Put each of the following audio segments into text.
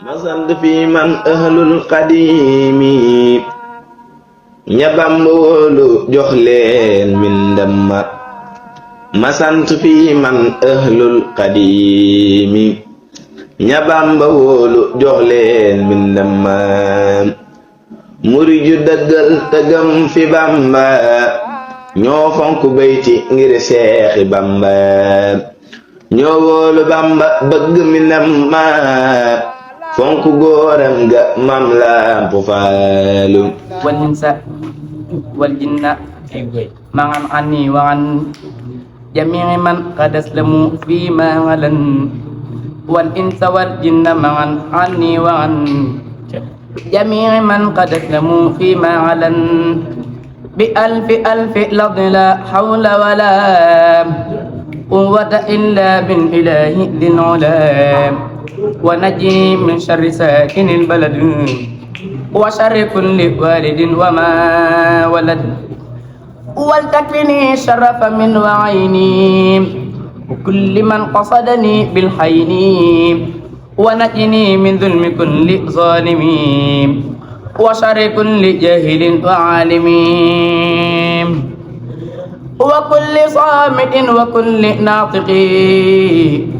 ma sant fi man ahlul qadimi ña Bamba wóolu jox leen mbindam ma sant fi man ahlul qadimi ña Bamba wóolu jox leen mbindam ma muri ju dëggal tëgam fi Bamba ñoo fonk bayti ngir seexi Bamba ñoo wóolu Bamba bëgg mbindam ma fonk góoram ga mam Lamp Faalu wal insa wal jinna ma'an anni wa an jami'i man qad aslamu fi ma walan wal insa wal jinna ma'an anni wa an jami'i man qad aslamu fi ma walan bi alfi lafdin la hawla wala quwwata illa bil ilahi dhil ula ونجي من شر ساكن البلد وشر كل والد وما ولد ولتكفني شرف من وعيني وكل من قصدني بالحين ونجني من ظلم كل ظالم وشر كل جاهل وعالم وكل صامت وكل ناطق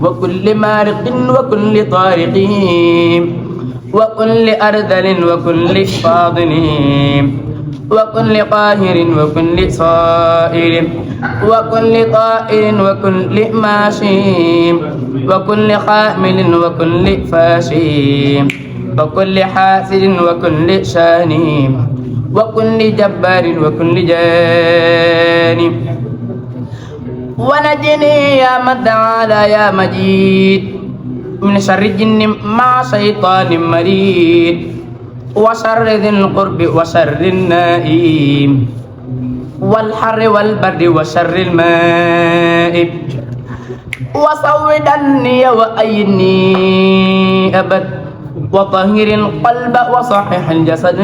وكل مارق وكل طارق وكل أرذل وكل فاضل وكل قاهر وكل صائر وكل طائر وكل ماشي وكل حامل وكل فاشي وكل حاسد وكل شاني وكل جبار وكل جاني ونجني يا من تعالى يا مجيد من شر الجن مع شيطان مريد وشر ذي القرب وشر النائم والحر والبرد وشر الماء وصودني وأيني أبد وطهر القلب وصحح الجسد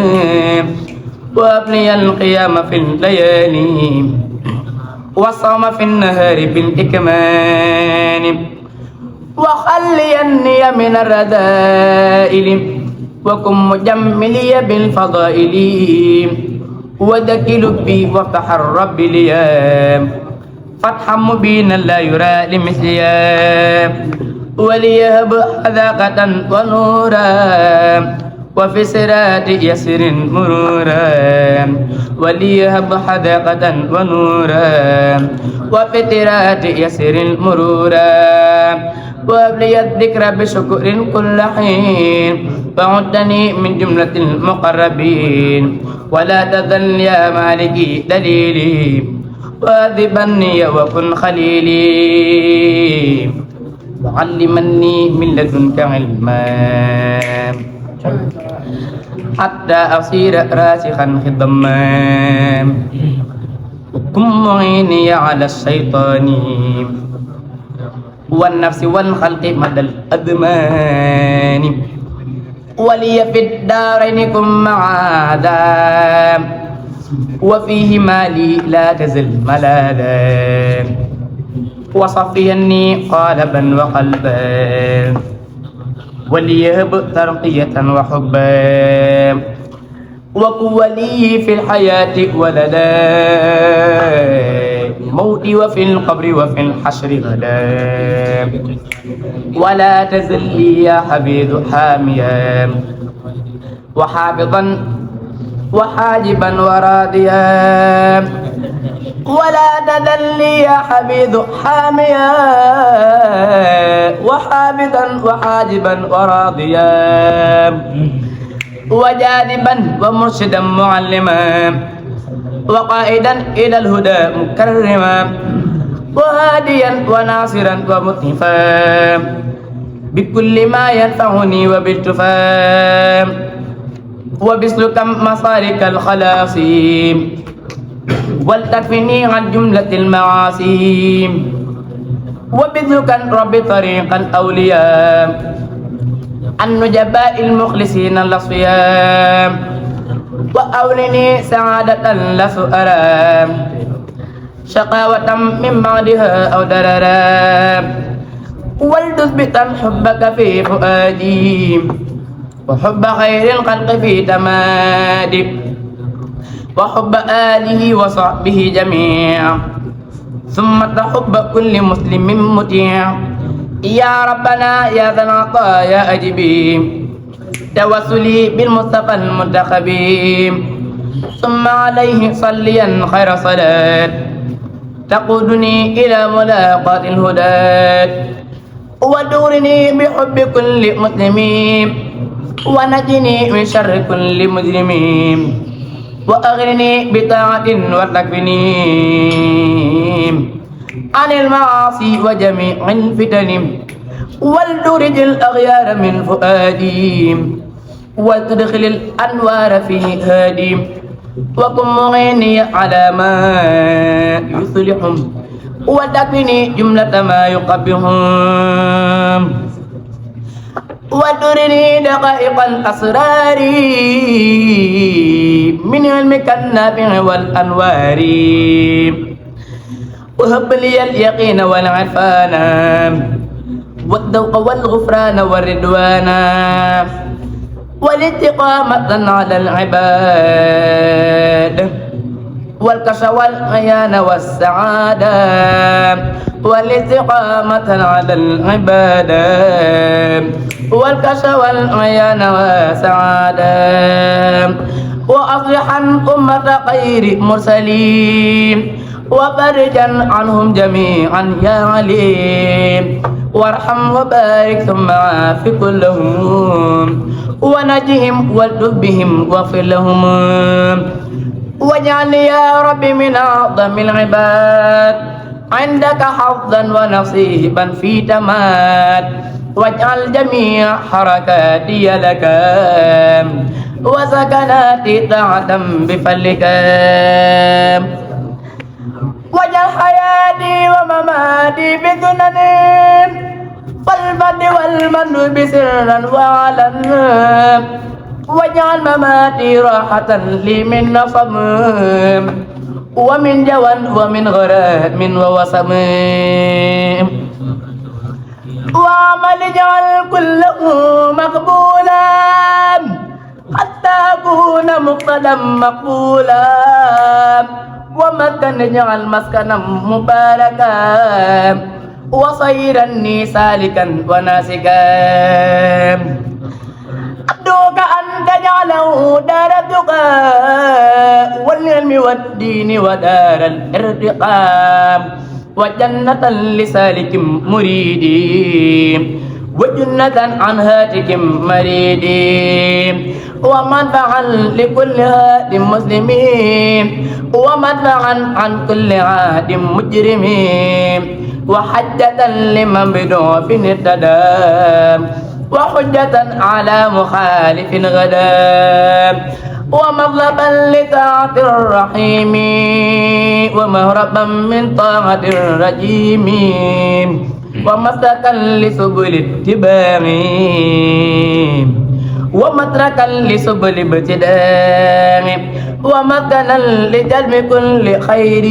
وابني القيام في الليالي والصوم في النهار بالإكمال وخليني من الرذائل وكن مجملي بالفضائل ودك لبي وافتح الرب لي فتحا مبينا لا يرى لمثليا وليهب حذاقة ونورا وفي سرات يسر مرورا وليهب حذاقة ونورا وفي سرات يسر مرورا وابلي الذكر بشكر كل حين فعدني من جملة المقربين ولا تذل يا مالكي دليلي واذبني وكن خليلي وعلمني من لدنك علما حتى أصير راسخا خضما وكن معيني على الشيطان والنفس والخلق مدى الأزمان ولي في الدارين كن معاذا وفيه مالي لا تزل ملاذا وصفيني قالبا وقلبا وليهب ترقية وحبا وقولي في الحياة ولدا موتي وفي القبر وفي الحشر غدا ولا تزلي يا حبيب حاميا وحافظا وحاجبا وراضيا ولا تذلي يا حبيب حاميا وحابدا وحاجبا وراضيا وجاذبا ومرشدا معلما وقائدا إلى الهدى مكرما وهاديا وناصرا ومطهفا بكل ما ينفعني وبالتفا وبسلك مسالك الخلاص ولتكفني عن جملة المعاصي وبذلك رب طريق الأولياء النجباء المخلصين الأصفياء وأولني سعادة لسؤالا شقاوة من بعدها أو دررا ولتثبتا حبك في فؤادي وحب خير الخلق في تمادي وحب آله وصحبه جميعا ثم حب كل مسلم مطيع يا ربنا يا ذا العطايا أجبي توسلي بالمصطفى المنتخب ثم عليه صليا خير صلاة تقودني إلى ملاقاة الهدى ودورني بحب كل مسلم ونجني من شر كل مجرم وأغنني بطاعة وتكفني عن المعاصي وجميع الفتن ولترج الأغيار من فؤادي وتدخل الأنوار في هادي وكن معيني على ما يصلحهم وتكفني جملة ما يقبهم وترني دقائق الأسرار من علمك النافع والأنوار وهب لي اليقين والعرفان والذوق والغفران والرضوان والاستقامة على العباد والكشف والعيان والسعادة والاستقامة على العبادة والكشف والعيان والسعادة وأصلحا أمة خير مرسلين وفرجا عنهم جميعا يا عليم وارحم وبارك ثم عاف كلهم ونجهم والتف بهم واغفر لهم واجعل يا رب من أعظم العباد عندك حظا ونصيبا في تماد واجعل جميع حركاتي لك وسكناتي طاعة بفضلك واجعل حياتي ومماتي بسنن فالفضل والمن بسرا وعلنا واجعل مماتي راحة لي من نصب ومن جوى ومن غرام ووسم وعمل اجعل كله مقبولا حتى أكون مقتدا مقبولا ومسكن اجعل مسكنا مباركا وصيرني سالكا وناسكا أدعوك أن تجعله دار التقى والعلم والدين ودار الارتقاء وجنة لسالك مريد وجنة عن هاتك مريد ومدفعا لكل هاد مسلمين ومدفعا عن كل عاد مجرمين وحجة لمن بدعو في اهتدى وحجة على مخالف غدا ومطلبا لطاعة الرحيم ومهربا من طاعة الرجيم ومسلكا لسبل اتباع ومتركا لسبل ابتداء ومكنا لجلب كل خير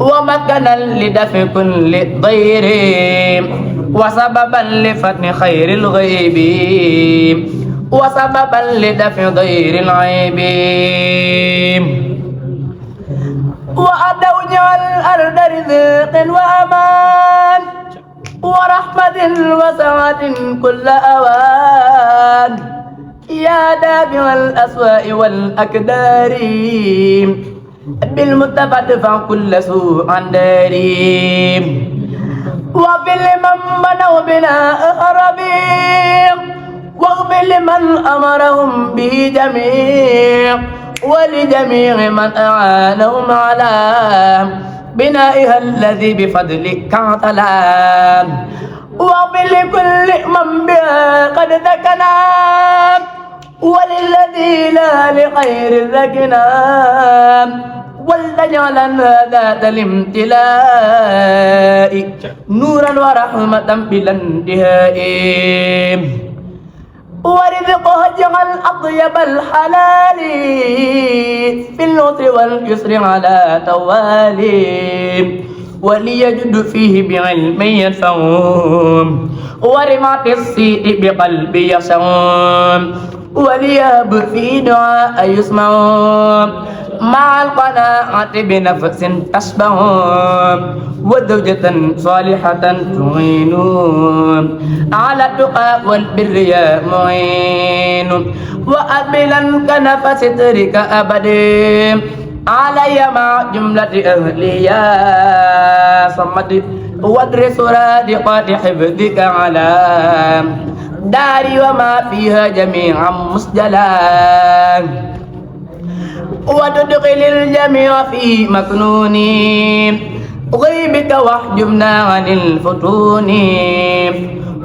ومكنا لدفع كل ضير وسببا لفتح خير الغيب وسببا لدفع ضير العيب وأدعو الأرض رزق وأمان ورحمة وسعة كل أوان يا دافع الأسواء والأكدار بالمتفى ادفع كل سوء عن داري وفي لمن بنوا بناء خرابيق واغفر لمن أمرهم به جميع ولجميع من أعانهم على بنائها الذي بفضلك اعتلى واغفر لكل من بها قد ذكنا وللذي لا لخير ذكنا ولتجعلنا ذات الامتلاء نورا ورحمة بلا انتهاء ورزقه اجعل أطيب الحلال في اليسر واليسر على توالي وليجد فيه بعلم ينفعهم ورمعة الصيت بقلب يخشعون ولياب في دعاء يسمعون مع القناعة بنفس تشبعون وزوجة صالحة تعينون على التقى والبر يا معين وأقبلا كنف سترك أبدا علي مع جملة أهلي يا صمد وادرس رادقات حفظك على داري وما فيها جميعا مسجلا وتدخل الجميع في مكنون غيبك واحجبنا عن الفتون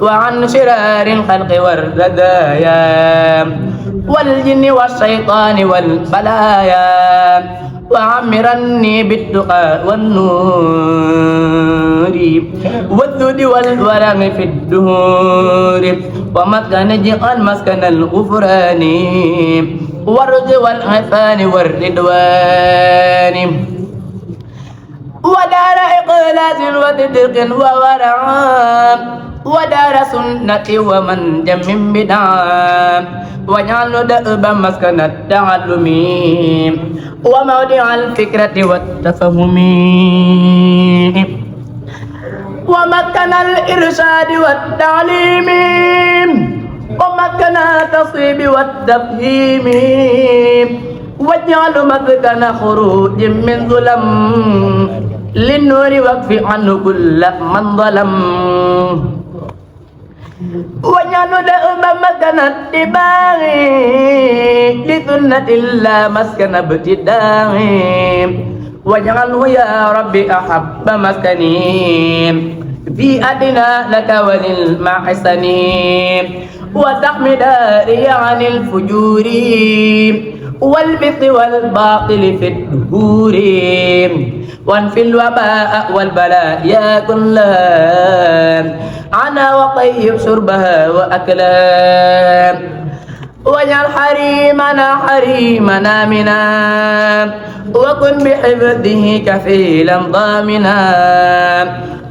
وعن شرار الخلق والردايا والجن والشيطان والبلايا وعمرني بالتقى والنور والذود والورع في الدهور ومسكن اجعل مسكن الغفران والرزق والعفان والرضوان ودار إخلاص وصدق وورع ودار سنة ومن جم بدعا واجعل دأبا مسكن التعلم وموضع الفكرة والتفهم ومكن الإرشاد والتعليم ومكن التصويب والتفهيم واجعل مسكن خروج من ظلم للنور واكف عنه كل من ظلم واجعل دأبا مسكن اتباع لسنة الله مسكن ابتداء واجعله يا ربي أحب مسكني في أدنى لك وللمحسن وتحمي داري عن الفجور والبث والباطل في الدهور وانفي الوباء والبلاء يا كلها عنا وطيب شربها وأكلها واجعل حريمنا منا وكن بحفظه كفيلا ضامنا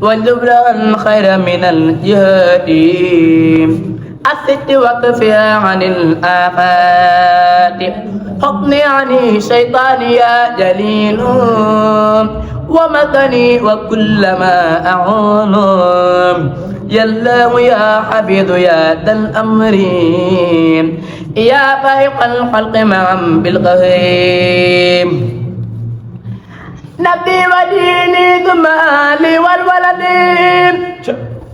واجلب لها الخير من الجهاد الست وقفها عن الآفات حقني عن الشيطان يا جليل ومكني وكل ما أعون يا الله يا حفيظ يا ذا الأمر يا فائق الخلق معا بالقهيم نبي وديني ثم أهلي والولد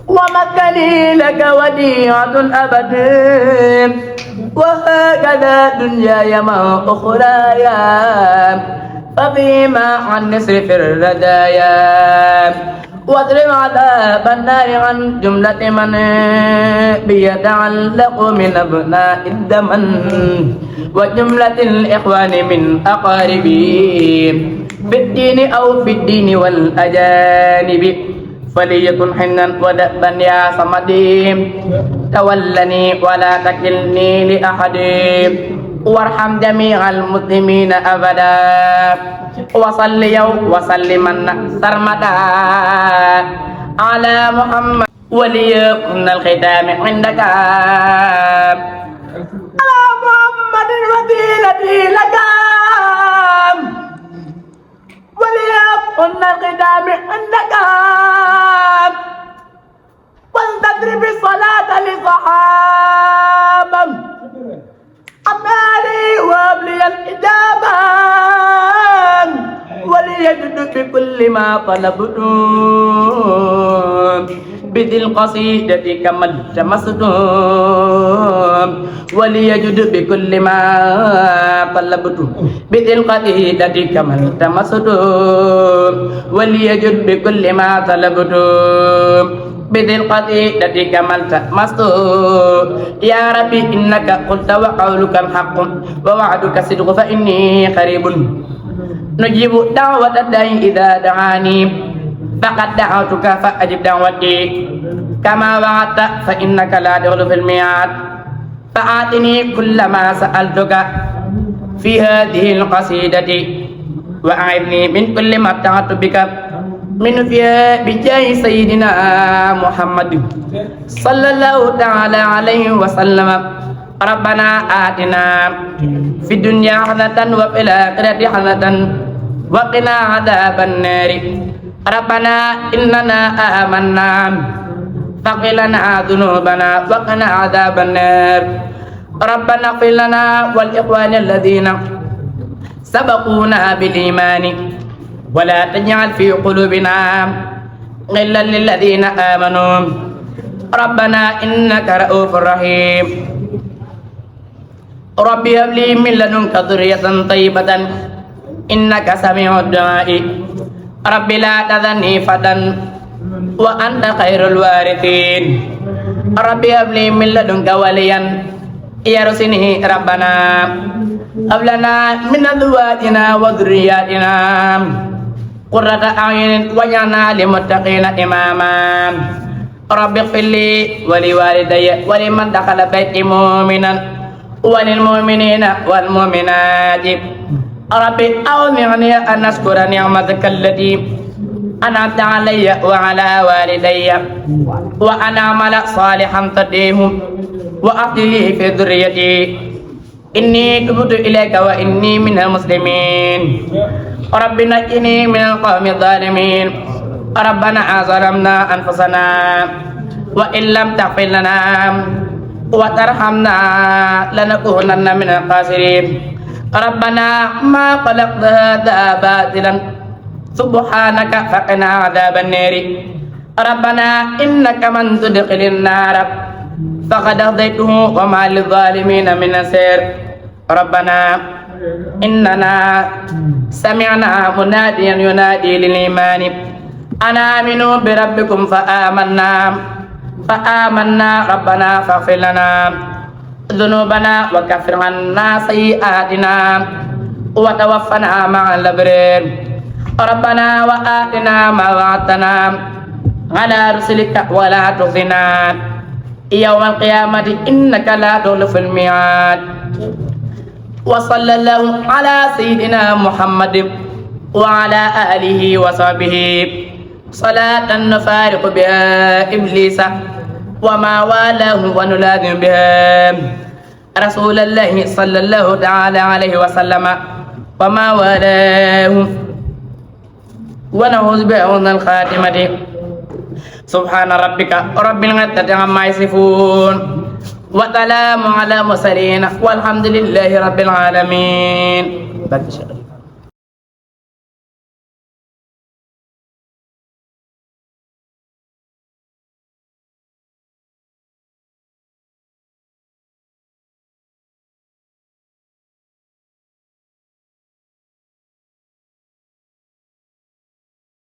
ومكني لك وديعة أبد وهكذا دنياي مع أخرايا ففيما عن نسر في الردايا واضرب عذاب النار عن جملة من بيتعلق من أبناء الدمن وجملة الإخوان من أقاربي في الدين أو في الدين والأجانب فليكن حنا ودأبا يا صمدي تولني ولا تكلني لأحد وارحم جميع المسلمين أبدا وصلي وسلما سرمدا على محمد وليكن الختام عندك على محمد وسيلتي لك وليكن الختام عندك ولتدرب الصلاة لصحابا أمالي وابلي الإجابة وليجد بكل ما طلبتم بذي القصيدة كما التمستم وليجد بكل ما طلبتم بذي القصيدة كما التمستم وليجد بكل ما طلبتم بذي القصيدة كما التمستم يا ربي إنك قلت وقولك الحق ووعدك صدق فإني قريب نجيب دعوة الداعي إذا دعاني فقد دعوتك فأجب دعوتي كما وعدت فإنك لا تخلف الميعاد فآتني كل ما سألتك في هذه القصيدة وأعذني من كل ما ابتغت بك من فيها بجاه سيدنا محمد صلى الله تعالى عليه وسلم ربنا آتنا في الدنيا حسنة وفي الآخرة حسنة وقنا عذاب النار ربنا إننا آمنا فاغفر لنا ذنوبنا وقنا عذاب النار ربنا اغفر لنا والإخوان الذين سبقونا بالإيمان ولا تجعل في قلوبنا غلا للذين آمنوا ربنا إنك رؤوف رحيم ربي هب لي من لدنك ذرية طيبة إنك سميع الدعاء ربي لا تذرني فردا وأنت خير الوارثين ربي هب لي من لدنك وليا يرثني ربنا هب لنا من أزواجنا وذرياتنا قرة أعين واجعلنا للمتقين إماما رب اغفر لي ولوالدي ولمن دخل بيتي مؤمنا وللمؤمنين والمؤمنات رب أوزعني أن أشكر نعمتك التي أنعمت علي وعلى والدي وأن أعمل صالحا ترضيه وأصلح لي في ذريتي إني تبت إليك وإني من المسلمين رب نجني من القوم الظالمين ربنا ظلمنا أنفسنا وإن لم تغفر لنا وترحمنا لنكونن من الخاسرين ربنا ما خلقت هذا باطلا سبحانك فقنا عذاب النار ربنا إنك من تدخل النار فقد أخذته وما للظالمين من نصير ربنا إننا سمعنا مناديا ينادي للإيمان أن آمنوا بربكم فآمنا ربنا فاغفر لنا ذنوبنا وكفر عنا سيئاتنا وتوفنا مع الأبرار ربنا وآتنا ما وعدتنا على رسلك ولا تخزنا يوم القيامة إنك لا تخلف الميعاد وصلى الله على سيدنا محمد وعلى آله وصحبه صلاة نفارق بها إبليس وما والاه ونلازم بها رسول الله صلى الله تعالى عليه وسلم وما والاه ونعوذ بحسن الخاتمة سبحان ربك رب العزة عما يصفون وسلام على المرسلين والحمد لله رب العالمين.